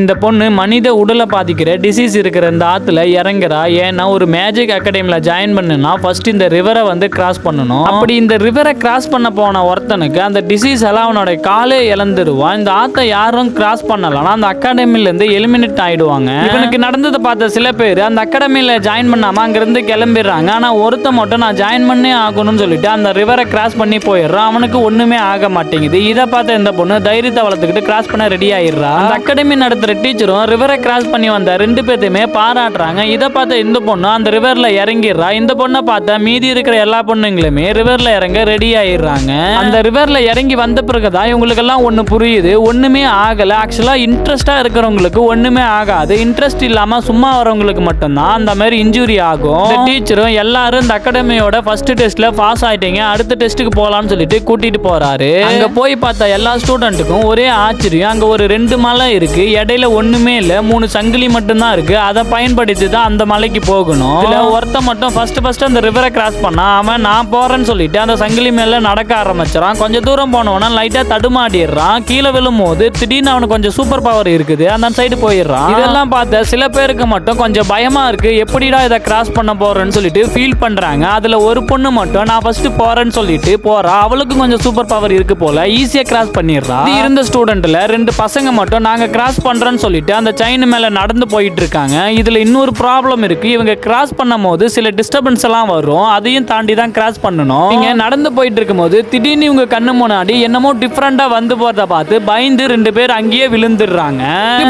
இந்த பொண்ணு மனித உடலை பாதிக்கிற டிசீஸ் இருக்கிற இந்த ஆத்துல இறங்குறா. ஏன்னா ஒரு மேஜிக் அகாடமில ஜாயின் பண்ணுனா ஃபர்ஸ்ட் இந்த ரிவரை வந்து கிராஸ் பண்ணணும். அப்படி இந்த ரிவரை கிராஸ் பண்ண போன ஒருத்தனுக்கு அந்த டிசீஸ் எல்லாம் அவனோட காலே இழந்துருவான். இந்த ஆத்தை யாரும் கிராஸ் பண்ணலன்னா அந்த அகாடமில இருந்து எலிமினேட் ஆயிடுவாங்க. இவனுக்கு நடந்ததை பார்த்த சில பேர் அந்த அகாடமில ஜாயின் பண்ணாம அங்கிருந்து கிளம்பிடுறாங்க. ஆனா ஒருத்த மட்டும் நான் ஜாயின் பண்ணே ஆகணும்னு சொல்லிட்டு அந்த ரிவரை கிராஸ் பண்ணி போயிடுறான். அவனுக்கு ஒண்ணுமே ஆக மாட்டேங்குது. இதை பார்த்த இந்த பொண்ணு தைரியத்தை வளர்த்துக்கிட்டு கிராஸ் பண்ண ரெடி ஆயிடுறா. அந்த அகாடமி நடத்துற டீச்சரும் ரிவரை கிராஸ் பண்ணி வந்த ரெண்டு பேருமே பாராட்டுறாங்க. இதை பார்த்த இந்த பொண்ணு அந்த ரிவர்ல இறங்கிடுறா. இந்த பொண்ணை பார்த்தா மீதி இருக்கிற எல்லா பொண்ணுங்களுமே ரிவர்ல இறங்க ரெடி ஆயிடுறாங்க. அந்த ரிவர்ல இறங்கி வந்த பிறகுதான் இவங்களுக்கு எல்லாம் ஒண்ணு புரியுது. ஒண்ணுமே ஆகல. ஆக்சுவலா இன்ட்ரெஸ்டா இருக்கிறவங்களுக்கு ஒண்ணுமே ஆகாது. இன்ட்ரெஸ்ட் இல்லாம சும்மா வரவங்களுக்கு மட்டும்தான் அந்த மாதிரி இன்ஜுரி ஆகும். இந்த டீச்சரும் எல்லாரும் இந்த அகாடமியோட ஃபர்ஸ்ட் டெஸ்ட்ல பாஸ் ஆயிட்டீங்க, அடுத்த டெஸ்ட்டுக்கு போலாம்னு சொல்லிட்டு கூட்டிட்டு போறாரு. அங்க போய் பார்த்தா எல்லா ஸ்டூடெண்ட்டுக்கும் ஒரே ஆச்சரியம். அங்க ஒரு 2 மலை இருக்கு. இடையில ஒண்ணுமே இல்ல. 3 சங்கிலி மட்டும்தான் இருக்கு. அதை பயன்படுத்தி தான் அந்த மலைக்கு போகணும். இதுல ஒருத்த மட்டும் ஃபர்ஸ்ட் அந்த ரிவரை கிராஸ் பண்ணா அவன் நான் போறேன்னு சொல்லிட்டு அந்த சங்கிலி மேல நடக்க ஆரம்பிச்சான். கொஞ்சம் தூரம் போனவனா லைட்டா தடுமாடிடுறான். கீழே விழும்போது திடீர்னு அவனுக்கு கொஞ்சம் சூப்பர் பவர் இருக்குது. அந்த சைடு போயிடுறான். இதெல்லாம் பார்த்த சில பேருக்கு மட்டும் கொஞ்சம் பயமா இருக்கு. எப்படிடா இதை கிராஸ் பண்ண போறேன்னு சொல்லிட்டு ஃபீல் பண்றாங்க. அதுல ஒரு பொண்ணு மட்டும் நான் ஃபர்ஸ்ட் போறேன்னு சொல்லிட்டு போறா. அவளுக்கு கொஞ்சம் சூப்பர் பவர் இருக்கு போல. ஈஸியா கிராஸ் பண்ணிடுறா. இருந்த ஸ்டூடெண்ட்ல 2 பசங்க மட்டும் நாங்க கிராஸ் பண்றோம்னு சொல்லிட்டு அந்த செயின் மேல நடந்து போயிட்டு இருக்காங்க. இதுல இன்னொரு ப்ராப்ளம் இருக்கு. இவங்க கிராஸ் பண்ணும்போது சில டிஸ்டர்பன்ஸ் எல்லாம் வரும். அதையும் தாண்டி தான் கிராஸ் பண்ணணும். இங்க நடந்து போயிட்டு இருக்கும்போது திடீர்னு இவங்க கண்ணு முன்னாடி என்னமோ டிஃபரெண்டா வந்து போறத பார்த்து பயந்து 2 பேர் அங்கேயே விழுந்துடுறாங்க.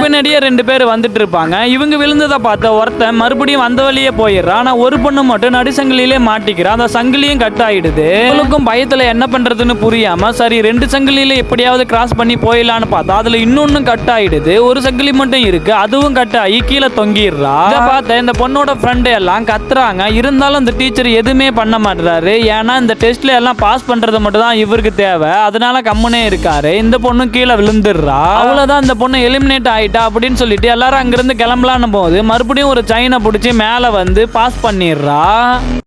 பின்னாடியே 2 பேர் வந்துட்டு இருப்பாங்க. இவங்க விழுந்ததை பார்த்த ஒருத்தன் மறுபடியும் வந்த வழியே போயிடுறான். ஆனா ஒரு பொண்ணு மட்டும் நடுசங்கிலியிலே மாட்டிக்கிறா. அந்த சங்கிலியும் கட் ஆயிடுது. இவளுக்கும் பயத்துல என்ன பண்றதுன்னு புரியாம சரி 2 சங்கிலியில எப்படியாவது கிராஸ் பண்ணி போயிடலான்னு பார்த்தா அதுல இன்னொன்னு கட் ஆயிடுது. ஒரு சங்கிலி மட்டும் இருக்கு. அதுவும் கட் ஆகி கீழே தொங்கிடுறா. இதை பார்த்த இந்த பொண்ணோட ஃப்ரெண்ட் எல்லாம் கத்துறாங்க. இருந்தாலும் இந்த டீச்சர் எதுவுமே பண்ண மாட்டாரு. ஏன்னா இந்த டெஸ்ட்ல எல்லாம் பாஸ் பண்றது மட்டும் தான் இவருக்கு தேவை. அதனால கம்முனே இருக்காரு. இந்த பொண்ணு கீழே விழுந்துடுறா. அவ்வளவுதான், இந்த பொண்ணு எலிமினேட் ஆயிட்டா அப்படின்னு சொல்லிட்டு எல்லாரும் அங்கிருந்து கிளம்பலான்னு போது மறுபடியும் ஒரு செயினை பிடிச்சி மேல வந்து பாஸ் பண்ணிடுறா.